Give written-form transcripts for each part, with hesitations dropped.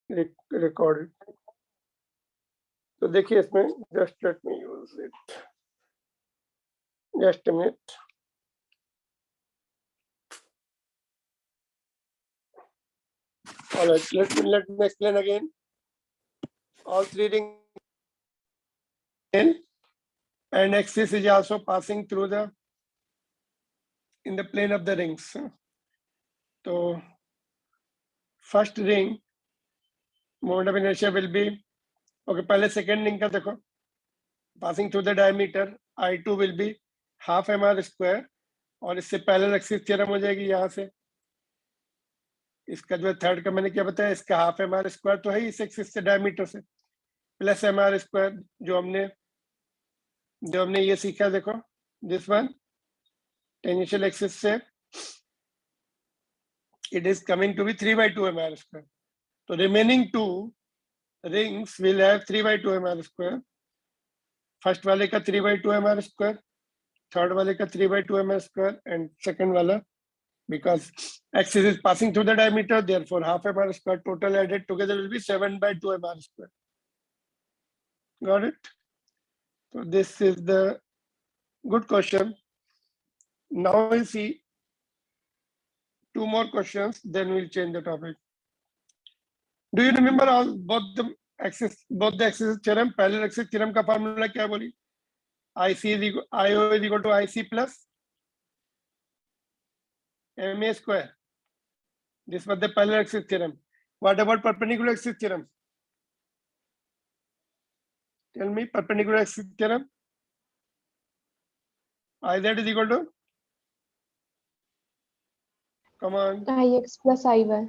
recorded. तो देखिए इसमें just let me use it. Just a minute. All right, let me explain again. All three rings and axis is also passing through the in the plane of the rings. So first ring moment of inertia will be okay. पहले second ring का देखो passing through the diameter I2 will be half mr square और इससे parallel axis theorem हो जाएगी यहाँ से। इसका जो थर्ड का मैंने क्या बताया, इसका हाफ mr स्क्वायर तो है इस एक्सिस से डायमीटर से प्लस mr स्क्वायर जो हमने ये सीखा देखो दिस वन टेंजेंशियल एक्सिस से it is coming to be 3/2 mr square. तो remaining two rings will have 3/2 mr square. First वाले का 3/2 mr स्क्वायर, थर्ड वाले का 3/2 mr स्क्वायर एंड सेकंड वाला because axis is passing through the diameter, therefore half mr square total added together will be 7/2 mr square. Got it? So this is the good question. Now we'll see two more questions, then we'll change the topic. Do you remember all both the axis theorem? Parallel axis theorem का formula क्या बोली? IO is equal to IC plus MA square. This was the parallel axis theorem. What about perpendicular axis theorem? Tell me perpendicular axis theorem. IZ is equal to, come on, IX plus IY.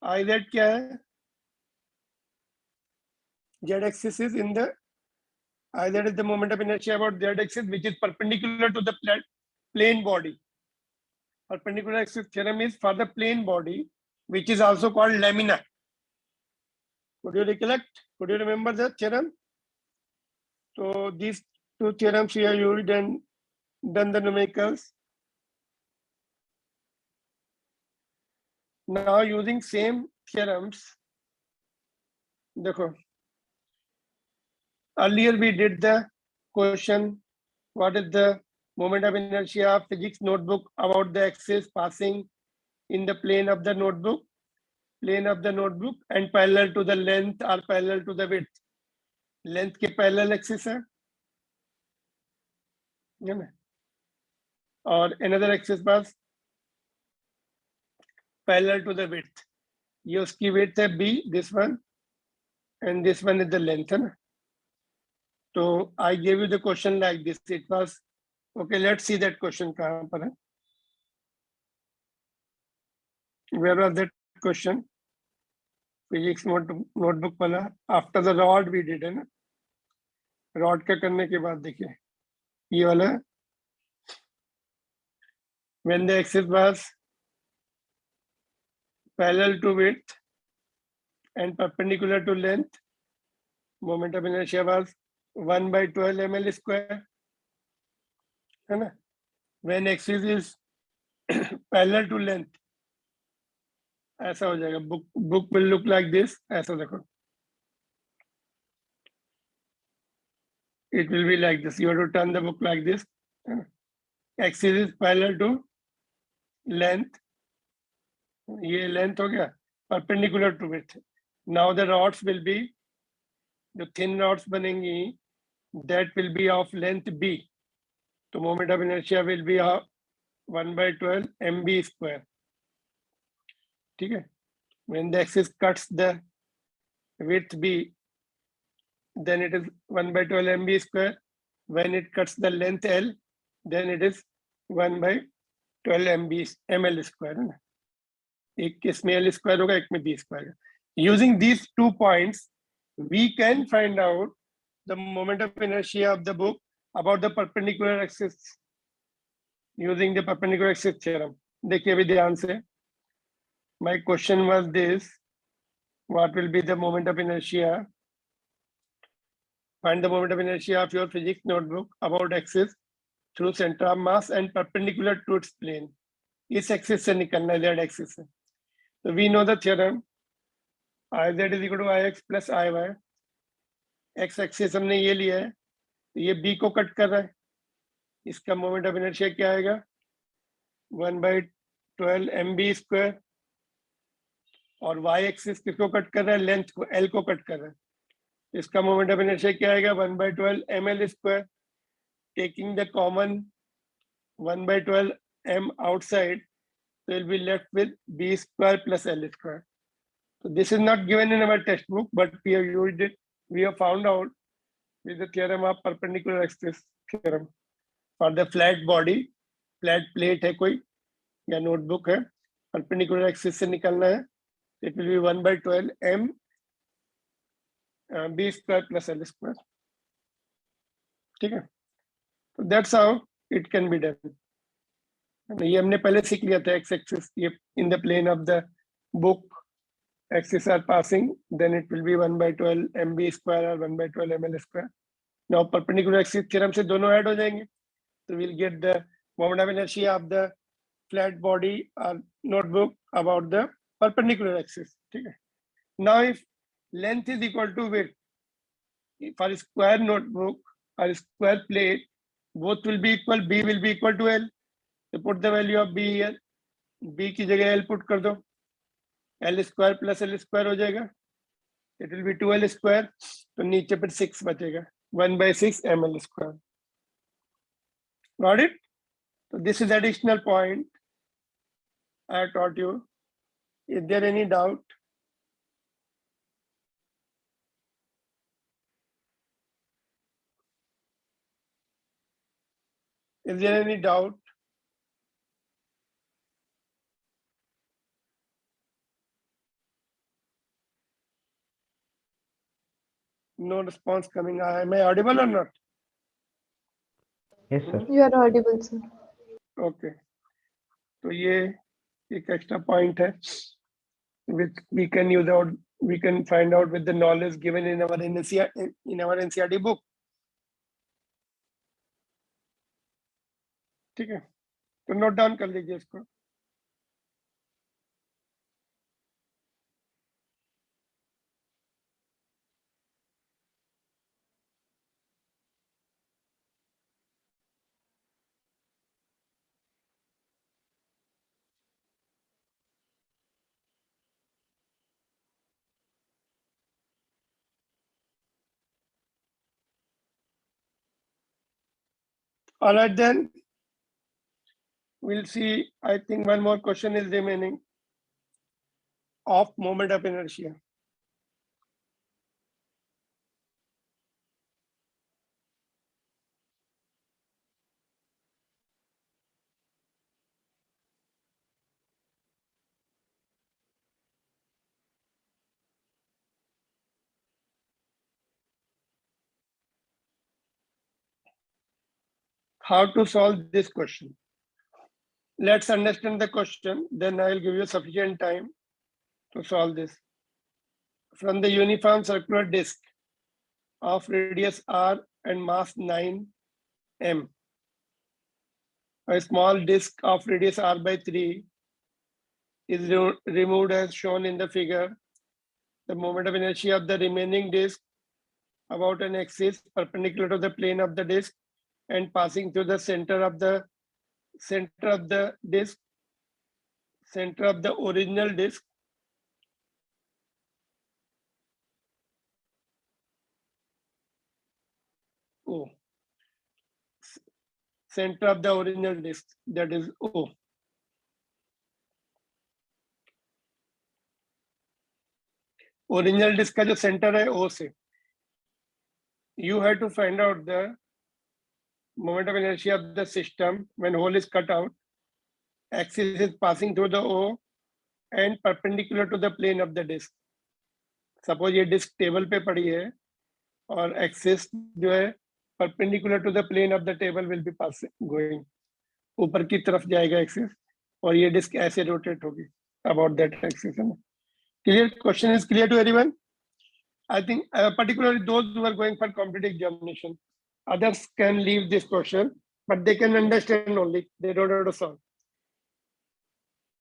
IZ क्या है? Z axis is in the IZ is the moment of inertia about Z axis which is perpendicular to the plane body. Perpendicular axis theorem is for the plane body which is also called lamina. Could you recollect? Could you remember the theorem? So these two theorems we have used and done the numericals. Now using same theorems, देखो, earlier we did the question, what is the moment of inertia of physics notebook about the axis passing in the plane of the notebook and parallel to the length or parallel to the width. Length के parallel axis है ना, और another axis pass parallel to the width. ये उसकी width है b, this one, and this one is the length है ना. So I gave you the question like this. It was okay. Let's see that question कहाँ पर है. Where was that question? Physics notebook वाला. After the rod we did है ना. Rod का करने के बाद देखिए ये वाला. When the axis was parallel to width and perpendicular to length, moment of inertia was 1/12 ml square, है ना. When axis is parallel to length, ऐसा हो जाएगा. Book will look like this. ऐसा देखो. It will be like this. You have to turn the book like this. Axis is parallel to length. ये length हो गया. Perpendicular to width. Now the rods will be, the thin rods बनेंगी, that will be of length b. So moment of inertia will be of 1/12 mb square. ठीक है. When the axis cuts the width b, then it is 1/12 mb square. When it cuts the length l, then it is 1/12 ml square. एक इसमें l square होगा, एक में b square. Using these 2 points, we can find out the moment of inertia of the book about the perpendicular axis using the perpendicular axis theorem. देखिए अभी ध्यान से. My question was this: what will be the moment of inertia? Find the moment of inertia of your physics notebook about axis through center of mass and perpendicular to its plane. इस axis से निकलना है, z axis से. So we know the theorem. I Z is equal to I X plus I Y, X axis हमने ये लिया है, तो ये बी को कट कर रहा है, इसका मोमेंट ऑफ इनर्शिया क्या आएगा 1/12 mv², और वाई एक्सिस किसको कट कर रहा है, लेंथ को, एल को कट कर रहा है, इसका मोमेंट ऑफ इनर्शिया क्या आएगा 1/12 ml², taking the common 1/12 m outside, so we'll be left with b² plus l². So this is not given in our textbook, but we have used it, we have found out with the theorem of perpendicular axis theorem for the flat body, flat plate है कोई या notebook है, perpendicular axis से निकलना है, it will be 1/12 m b² plus l². ठीक है, so that's how it can be done. ये हमने पहले सीख लिया था, x axis ये in the plane of the book axis are passing, then it will be 1/12 mb² or 1/12 ml². Now perpendicular axis theorem से दोनों ऐड हो जाएंगे, so we'll get the moment of inertia of the flat body or notebook about the perpendicular axis. ठीक है, now if length is equal to width, for square notebook or square plate, both will be equal, b will be equal to l, so put the value of b here, b की जगह l put कर दो, l² plus l² हो जाएगा, it will be 2l², तो नीचे पर 6 बचेगा, 1/6 ml². Got it? So this is additional point I taught you. Is there any doubt? Is there any doubt? No response coming. Am I audible or not? Yes, sir. You are audible, sir. Okay. तो ये एक extra point है, which we can use out. We can find out with the knowledge given in our NCERT book. ठीक है, तो note down कर लीजिए इसको. All right, then we'll see. I think one more question is remaining of moment of inertia. How to solve this question? Let's understand the question, then I will give you sufficient time to solve this. From the uniform circular disc of radius r and mass 9 m, a small disc of radius r/3 is removed as shown in the figure. The moment of inertia of the remaining disc about an axis perpendicular to the plane of the disc and passing through the center of the disc, center of the original disc, O, center of the original disc, that is O. Original disc का जो center है O से, you have to find out the moment of inertia of the system when hole is cut out, axis is passing through the O and perpendicular to the plane of the disc. Suppose ये disc table पे पड़ी है और axis जो है perpendicular to the plane of the table will be passing going, ऊपर की तरफ जाएगा axis और ये disc ऐसे rotate होगी about that axis. Clear? Question is clear to everyone? I think particularly those who are going for competitive examination, others can leave this question, but they can understand only, they don't have to solve.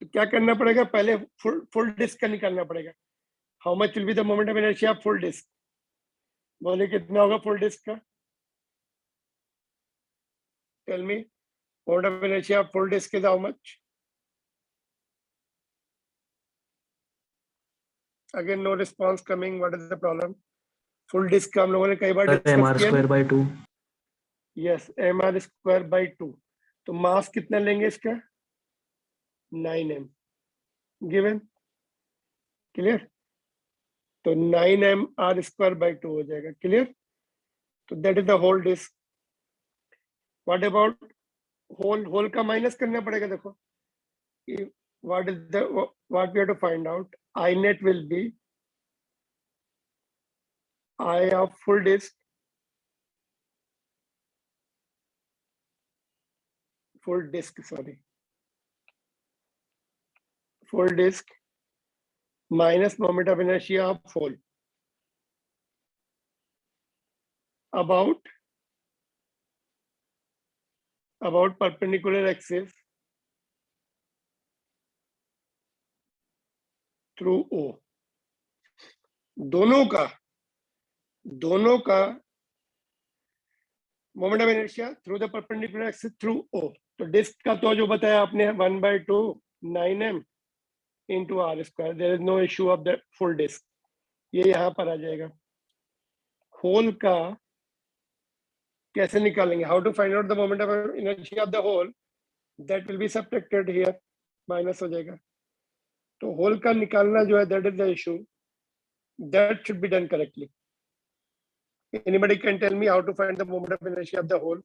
तो क्या करना पड़ेगा, पहले full disk का निकालना पड़ेगा. How much will be the moment of inertia of full disc? बोले कितना होगा फुल डिस्क का? Tell me, moment of inertia of full disc is how much? Again no response coming, what is the problem? Full disc का हम लोगों ने कई बार discuss किया mr² by 2. Yes, mr²/2। तो मास कितना लेंगे इसका? 9m given, clear? तो 9m r²/2 हो जाएगा, क्लियर? तो that is the whole disc. What about whole का माइनस करना पड़ेगा। देखो what we have to find out, I net will be I of full disk minus moment of inertia of hole about perpendicular axis through O। दोनों का moment of inertia through the perpendicular axis through O। तो disc का तो जो बताया आपने 1/2 9m into r², there is no issue of the full disc, ये यहाँ पर आ जाएगा। होल का कैसे निकालेंगे? How to find out the moment of inertia of the whole? That will be subtracted here, minus हो जाएगा। तो होल का निकालना जो है, that is the issue, that should be done correctly. Anybody can tell me how to find the moment of inertia of the hole?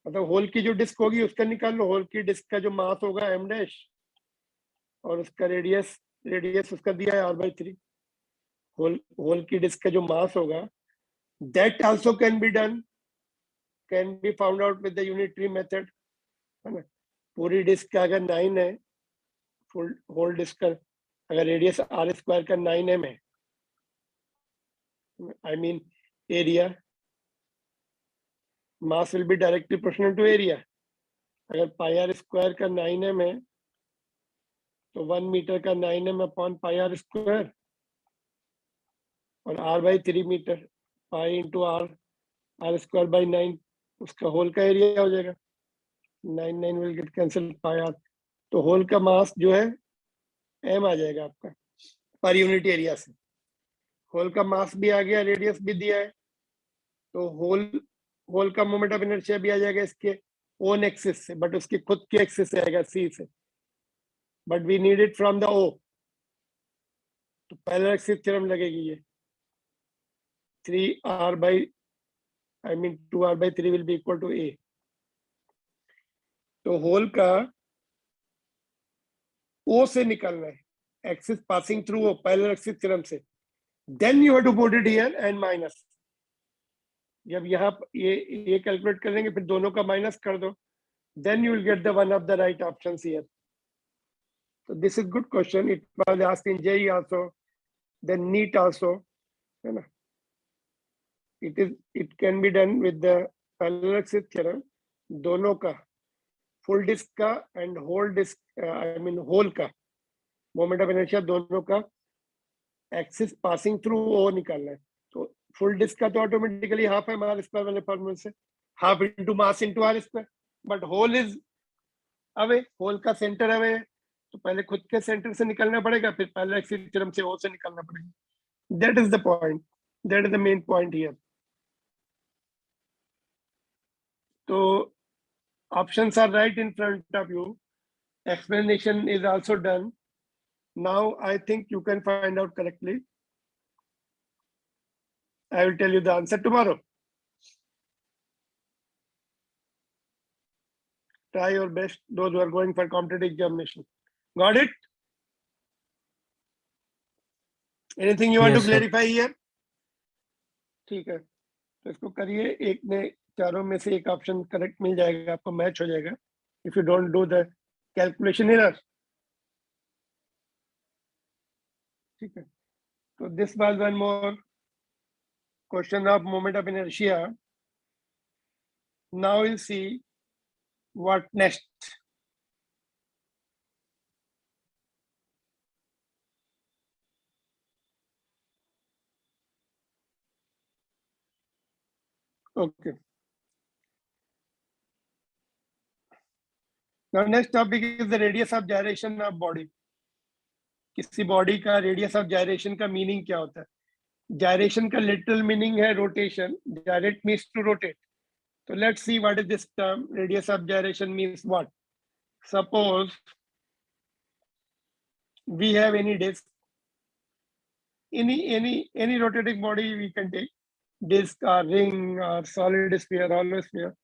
मतलब whole की जो डिस्क होगी उसका निकाल लो। होल की डिस्क का जो मास होगा m डैश और उसका रेडियस उसका दिया है r/3। होल की डिस्क का जो मास होगा, that also can be found out with the unitary method, है ना? पूरी डिस्क का अगर 9 है, फुल होल डिस्क का अगर रेडियस r² का 9m है, I mean area, mass will be directly proportional to area। अगर पाई r² का 9m है तो 1 मीटर का 9m अपॉन पाई r², और r/3 metre, pi into r²/9, उसका होल का एरिया हो जाएगा। 9 will get cancel, pi r। तो होल का मास जो है m आ जाएगा आपका पर यूनिट एरिया से। होल का मास भी आ गया, रेडियस भी दिया है, तो होल का मोमेंट ऑफ इनर्शिया भी आ जाएगा इसके ओन एक्सिस से, बट उसकी खुद के एक्सिस से आएगा, सी से, but we need it from the O. तो पैरेलल एक्सिस थ्योरम लगेगी ये, 2r/3 will be equal to a। तो होल का ओ से निकलना है, axis passing through O, parallel axis theorem से, then you have to put it here and minus. जब यहाँ ये कैलकुलेट करेंगे, फिर दोनों का माइनस कर दो, then you will get the one of the right options here। So this is good question, it was asked in JEE also, then NEET also, है ना? It can be done with the parallel axis theorem, दोनों का, full disc का and whole disc, I mean whole का moment of inertia दोनों का axis passing through ओ निकालना है। तो फुल डिस्क का तो ऑटोमेटिकली हाफ है r² वाले फॉर्मूले से, half into mass into r², but whole is away, whole का सेंटर अवे है, तो पहले खुद के सेंटर से निकलना पड़ेगा, फिर पैरेलल एक्सिस थ्योरम से ओ से निकलना पड़ेगा। That is the point, that is the main point here. तो options are right in front of you, explanation is also done, now I think you can find out correctly। I will tell you the answer tomorrow, try your best, those who are going for competitive examination। Got it? Anything you want Yes, to sir. clarify here? ठीक है, तो इसको करिए, एक ने चारों में से एक ऑप्शन करेक्ट मिल जाएगा आपको, मैच हो जाएगा, if you don't do the calculation error. ठीक है, तो this was one more question of moment of inertia. Now will see what next. Okay. Now next topic is the radius of gyration of body. किसी body का radius of gyration का meaning क्या होता है? Gyration का literal meaning है rotation. Gyrate means to rotate. So let's see what is this term. Radius of gyration means what? Suppose we have any disk, any rotating body we can take, disk or ring or solid sphere, hollow sphere.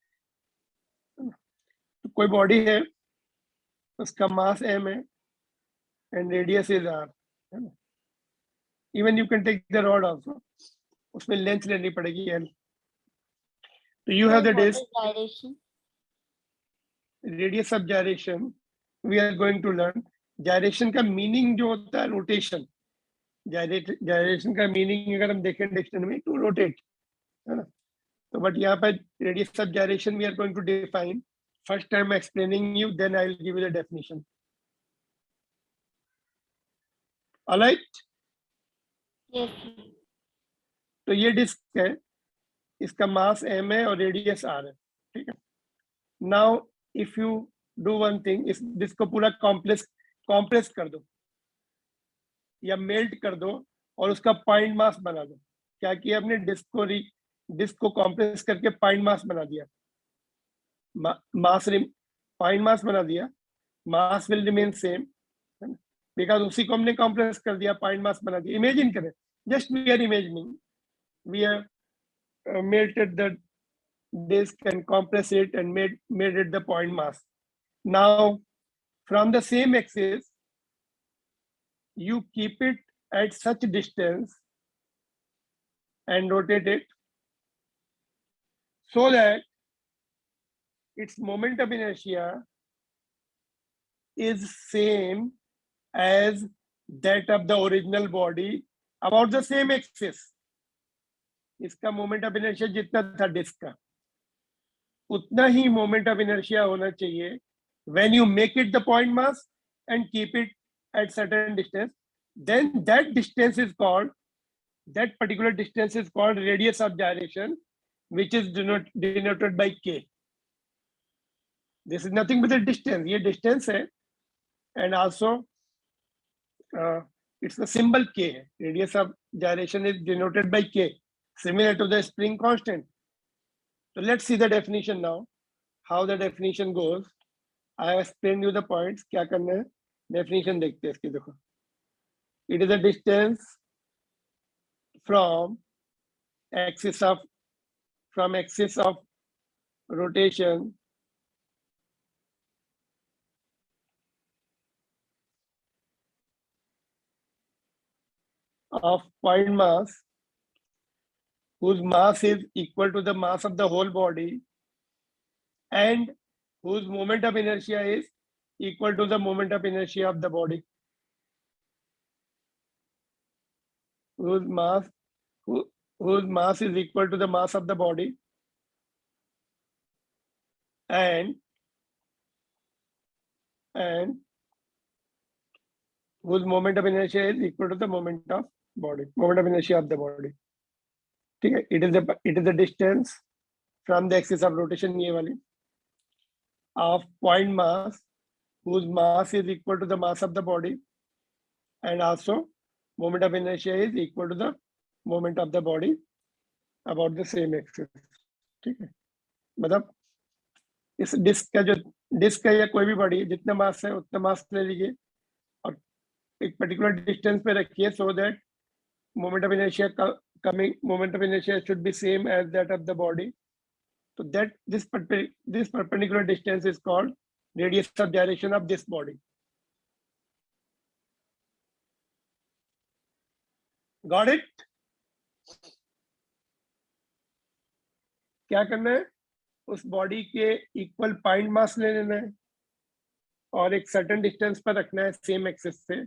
तो कोई body है, उसका मास m है and radius is r. Even you can take the rod also. उसमें length लेनी पड़ेगी l. So you have the disk. Gyration. Radius of gyration we are going to learn. Gyration का meaning जो होता है रोटेशन. Gyration का meaning अगर हम देखें डिक्शनरी में टू रोटेट, है ना? तो बट यहाँ पर radius of gyration we are going to define. First time explaining you, then I will give you the definition. All right? Yes. तो ये डिस्क है, इसका मास m है और रेडियस r है, ठीक है? Now if you do one thing, इस डिस्क को पूरा कॉम्प्रेस कर दो या मेल्ट कर दो और उसका पॉइंट मास बना दो. क्या किया आपने? डिस्क को कॉम्प्रेस करके पॉइंट मास बना दिया. पॉइंट मास बना दिया. Mass will remain same because उसी को हमने कॉम्प्रेस कर दिया, पॉइंट मास बना दिया. इमेजिन करें, just we are imagining, we have melted the disk and compressed it and made it the point mass. Now from the same axis you keep it at such distance and rotate it so that its moment of inertia is same as that of the original body about the same axis. इसका moment of inertia जितना था disc का, उतना ही moment of inertia होना चाहिए when you make it the point mass and keep it at certain distance. Then that distance is called, that particular distance is called radius of gyration, which is denoted by k. This is nothing but the distance. ये distance है and also it's the symbol k. Radius of gyration is denoted by k, similar to the spring constant. So let's see the definition now, how the definition goes. I have explained you the points. क्या करना है? Definition देखते हैं इसकी. देखो, it is a distance from axis of rotation of point mass whose mass is equal to the mass of the whole body and whose moment of inertia is equal to the moment of inertia of the body. Whose mass is equal to the mass of the body and whose moment of inertia is equal to the moment of inertia of the body. ठीक है? It is the distance from the axis of rotation, ये वाली, of point mass whose mass is equal to the mass of the body and also moment of inertia is equal to the moment of the body about the same axis. ठीक है? मतलब इस disc है या कोई भी body, जितना मास है उतना मास ले लीजिए और एक पर्टिकुलर डिस्टेंस पे रखिए so that moment of inertia should be same as that of the body. So that this perpendicular distance is called radius of gyration of this body. Got it? क्या करना है? उस बॉडी के equal point mass ले लेना है और एक सर्टेन डिस्टेंस पर रखना है सेम एक्सिस से,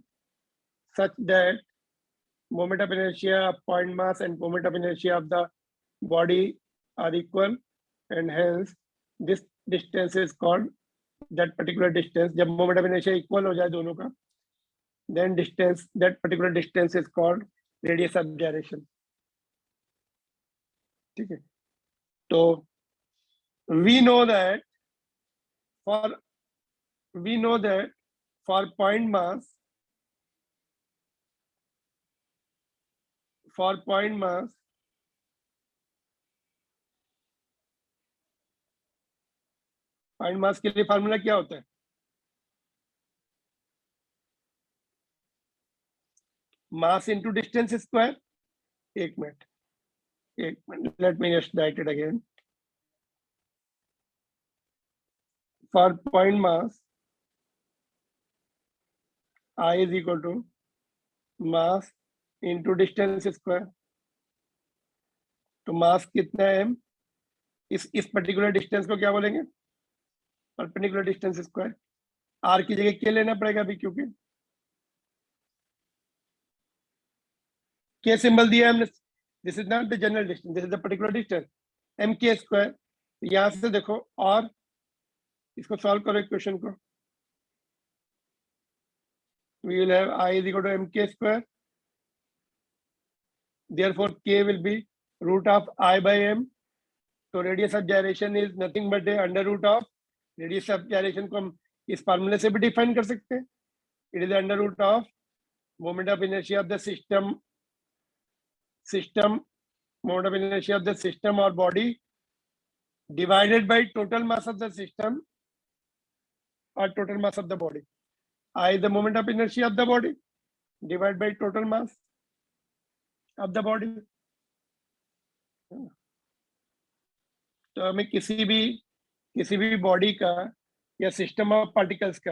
such that moment of inertia of point mass and moment of inertia of the body are equal, and hence this distance is called, that particular distance, जब moment of inertia equal हो जाए दोनों का, then that particular distance is called radius of gyration. ठीक है? तो we know that for point mass, point mass के लिए फार्मूला क्या होता है? Mass into distance square. एक minute, let me just write it again. For point mass, I is equal to mass into distance square. तो मास कितना है m? इस पर्टिकुलर डिस्टेंस को क्या बोलेंगे? Perpendicular distance square. r की जगह k लेना पड़ेगा अभी, क्योंकि k सिंबल दिया हमने. This is not the general distance, this is the particular distance, mk square. यहां से देखो, और इसको सॉल्व करो इक्वेशन को. We will have I is equal to mk square. Therefore, k will be root of I by m. तो radius of gyration is nothing but a under root of. Radius of gyration को हम इस फार्मूले से भी define कर सकते हैं. It is the under root of moment of inertia of the system, moment of inertia of the system or body divided by total mass of the system or total mass of the body. I is the moment of inertia of the body divided by total mass of the body. तो हमें किसी भी body का या system of particles का,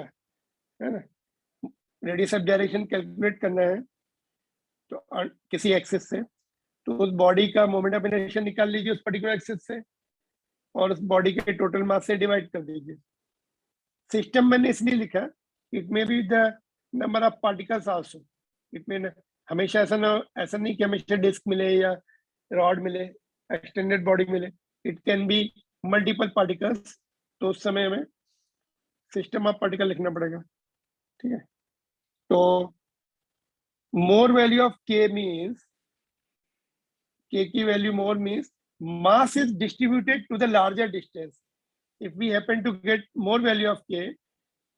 है ना, radius of direction calculate करना है तो किसी एक्सिस से, तो उस बॉडी का मोमेंट ऑफ इनर्शिया निकाल लीजिए उस पर्टिकुलर एक्सिस से और उस बॉडी के टोटल मास से डिवाइड कर दीजिए. सिस्टम मैंने इसलिए लिखा, it may be the number of particles also. It में हमेशा ऐसा नहीं कि हमेशा डिस्क मिले या रॉड मिले, एक्सटेंडेड बॉडी मिले. It can be multiple particles. तो उस समय हमें सिस्टम ऑफ पार्टिकल लिखना पड़ेगा. ठीक है. तो मोर वैल्यू ऑफ के मीन्स, के की value more means mass is distributed to the larger distance. If we happen to get more value of k,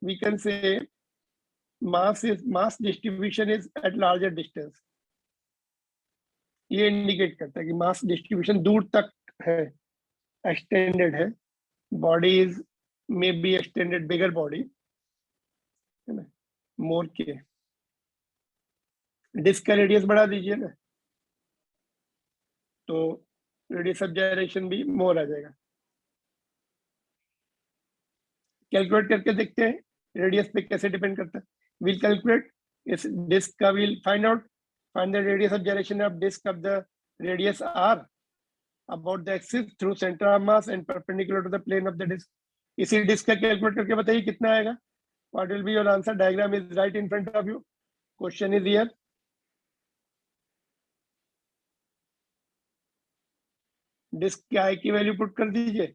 we can say mass distribution is at larger distance. ये indicate करता है कि mass distribution दूर तक है, extended है. Body is may be extended, bigger body, है ना, मोर के. डिस्क का रेडियस बढ़ा दीजिए ना, तो रेडियस ऑफ gyration भी मोर आ जाएगा. कैलकुलेट करके देखते हैं रेडियस पे कैसे डिपेंड करता है. विल कैलकुलेट इस डिस्क का, will find the radius of gyration of disc of the radius r about the axis through center of mass and perpendicular to the plane of the disk. इसी disc का calculate करके बताइए कितना आएगा. What will be your answer? Diagram is right in front of you. Question is here. Disc की I की value put कर दीजिए,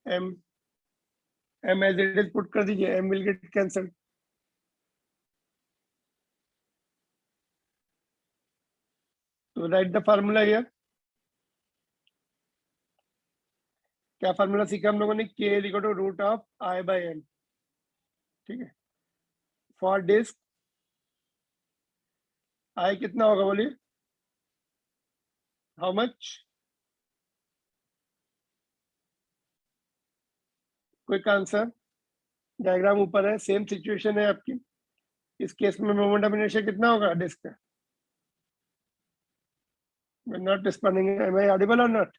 m as it is put कर दीजिए, m will get cancelled. तो राइट द फार्मूला हियर. क्या formula सीखा हम लोगों ने? k is equal to root of I by m. ठीक है. फॉर डिस्क I कितना होगा बोलिए? How much? Quick answer. Diagram ऊपर है, सेम सिचुएशन है आपकी. इस केस में मोमेंट ऑफ इनर्शिया कितना होगा डिस्क का? Not responding. Am I audible और not?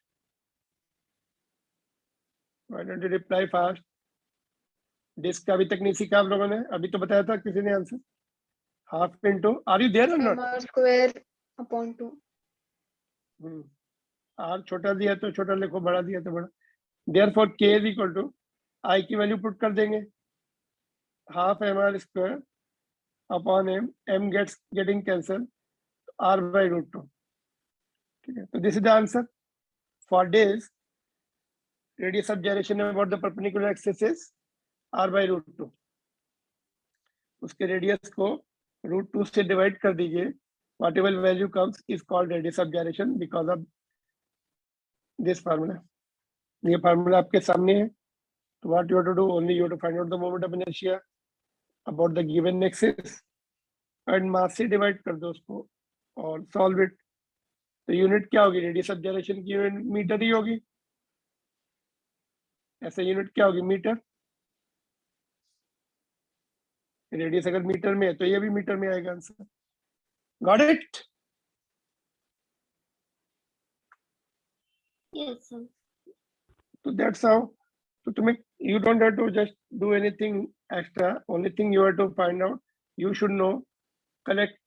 Why don't you reply fast? Disc का अभी तक नहीं सीखा आप लोगों ने? अभी तो बताया था किसी ने answer. Half into, are you there और not? r square upon 2. R छोटा दिया तो छोटा लिखो, बड़ा दिया तो बड़ा. Therefore k is equal to, I की वैल्यू पुट कर देंगे, half mr square upon m getting cancel, r by root 2. ठीक है. तो this is the answer for disc. Radius of gyration about the perpendicular axis is r by root 2. उसके radius को √2 से divide कर दीजिए. What ever value comes is called radius of gyration because of this formula. ये formula आपके सामने है. तो what you have to do, only you have to find out the moment of inertia about the given axis and मास से divide कर दो उसको और सॉल्व इट. तो यूनिट क्या होगी? रेडियस ऑफ जनरेशन की यूनिट मीटर ही होगी. ऐसा यूनिट क्या होगी? मीटर. रेडियस अगर मीटर में है तो ये भी मीटर में आएगा answer. Got it? Yes, sir. So that's how. So to make, you don't have to just do anything extra. Only thing you have to find out, you should know correct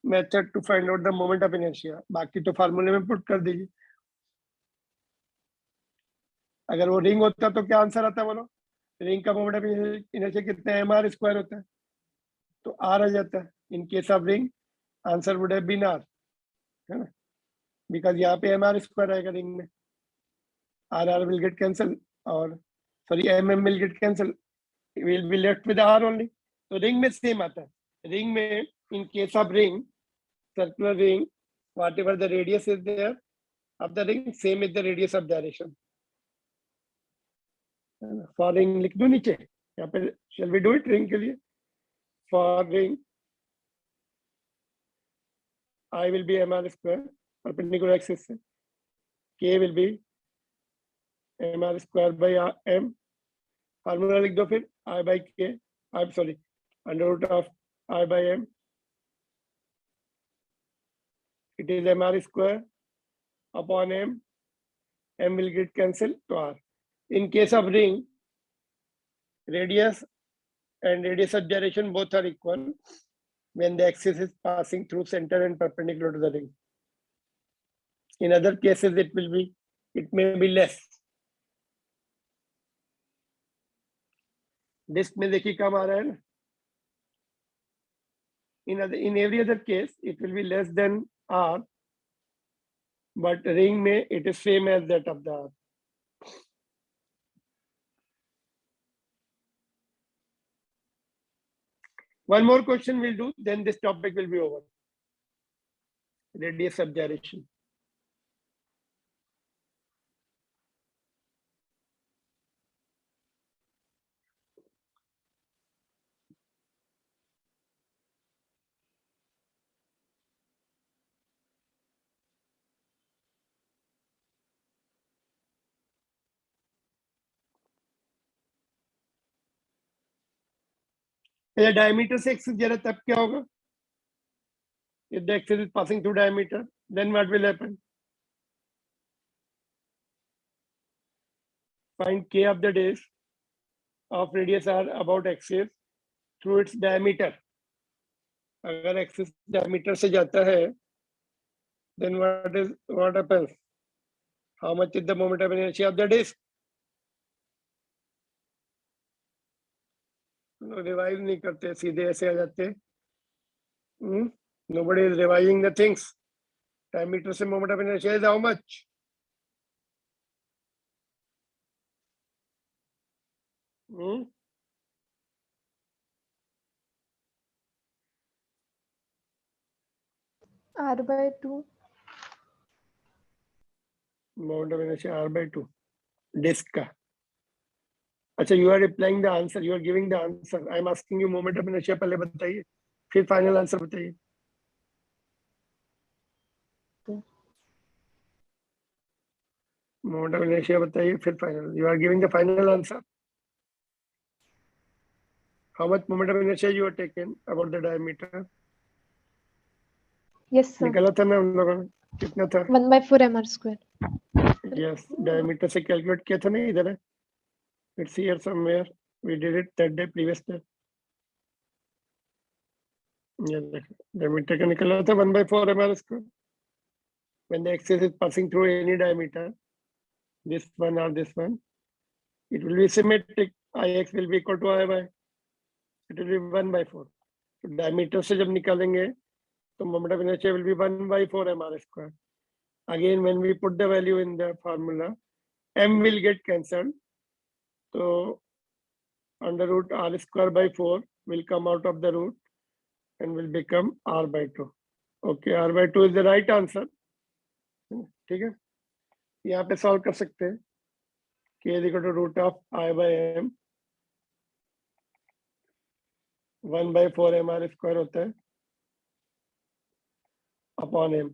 method to find out the moment of inertia. बाकी तो फार्मूले में put कर दीजिए. अगर वो ring होता तो क्या आंसर आता बोलो? रिंग का मोमेंट ऑफ इनर्शिया कितना है? mr स्क्वायर होता है. तो r आ जाता है. In case of ring answer would have been r, है ना? बिकॉज यहाँ पे mr स्क्वायर आएगा रिंग में. r will get cancel और sorry mm will get cancel. Will be left with r only. तो रिंग में सेम आता है. रिंग में इन case of ring, circular ring, whatever the radius is there of the ring, same is the radius of gyration. For ring लिख दो नीचे यहाँ पे. shall we do it ring के लिए? For ring I will be mr square perpendicular axis से. k will be mr square by m. Formula लिख दो फिर. I by k, I'm sorry, under root of I by m. It is mr square upon m. M will get cancelled to r. In case of ring, radius and radius of gyration both are equal when the axis is passing through center and perpendicular to the ring. In other cases, it may be less. Disk में देखिए कम आ रहा है ना. In every other case, it will be less than r, but ring में it is same as that of the r. One more question we'll do, then this topic will be over. Radius of gyration. The diameter से axis जा रहा है तब क्या होगा? If the axis is passing through diameter, then what will happen? Find k of the days of radius r about axis through its diameter. अगर axis diameter से जाता है, then what happens? How much is the moment of inertia of the disk? Revise नहीं करते, सीधे ऐसे आ जाते. Nobody is revising the things. Diameter से moment of inertia is how much? R by 2. Moment of inertia r by 2. Disk का. अच्छा, you are replying the answer. You are giving the answer. I am asking you moment of inertia पहले बताइए, फिर final answer बताइए. Moment of inertia बताइए, फिर final. You are giving the final answer. How much moment of inertia you have taken about the diameter? Yes, sir. निकाला था ना हम लोगों ने, कितना था? 1/4 mr square. Yes, diameter से calculate किया था ना, इधर है. It's here somewhere. We did it that day, previous day. Yeah, diameter का निकला था 1/4 mr square. When the axis is passing through any diameter, this one or this one, it will be symmetric. Ix will be equal to I/, it will be 1/4. So diameter से जब निकालेंगे, तो moment of inertia will be 1/4 mr square. Again, when we put the value in the formula, m will get cancelled. So under root r square by 4 will come out of the root and will become r by 2. Okay, r by 2 is the right answer. ठीक है, यहाँ पे solve कर सकते हैं. k is equal to root of I by m 1 by 4 mr square होता है upon m.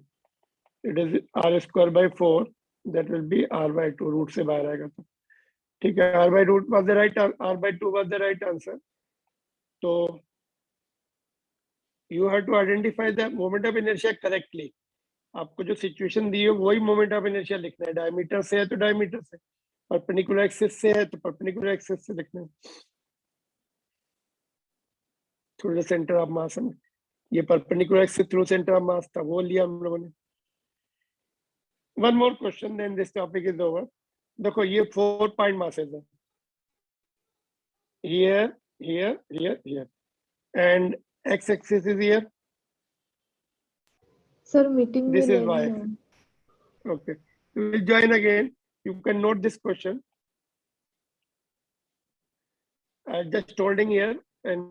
It is r square by 4, that will be r by 2, root से बाहर आएगा तो ठीक है. r by root was the right, r by 2 was the right answer. तो you have to identify the moment of inertia correctly. आपको जो situation दी है वही मोमेंट ऑफ इनर्शिया लिखना है. डायमीटर से है तो डायमीटर से, परपेंडिकुलर एक्सिस से है तो परपेंडिकुलर एक्सिस से लिखना है. Through the centre of mass, ये perpendicular axis through centre of mass था, वो लिया हम लोगों ने. One more question then this topic is over. देखो ये 4 पॉइंट मासेस है, here here here here, and X axis is here. Sir meeting में This is लेना why. है. Okay, we will join again. You can note this question. I just holding here and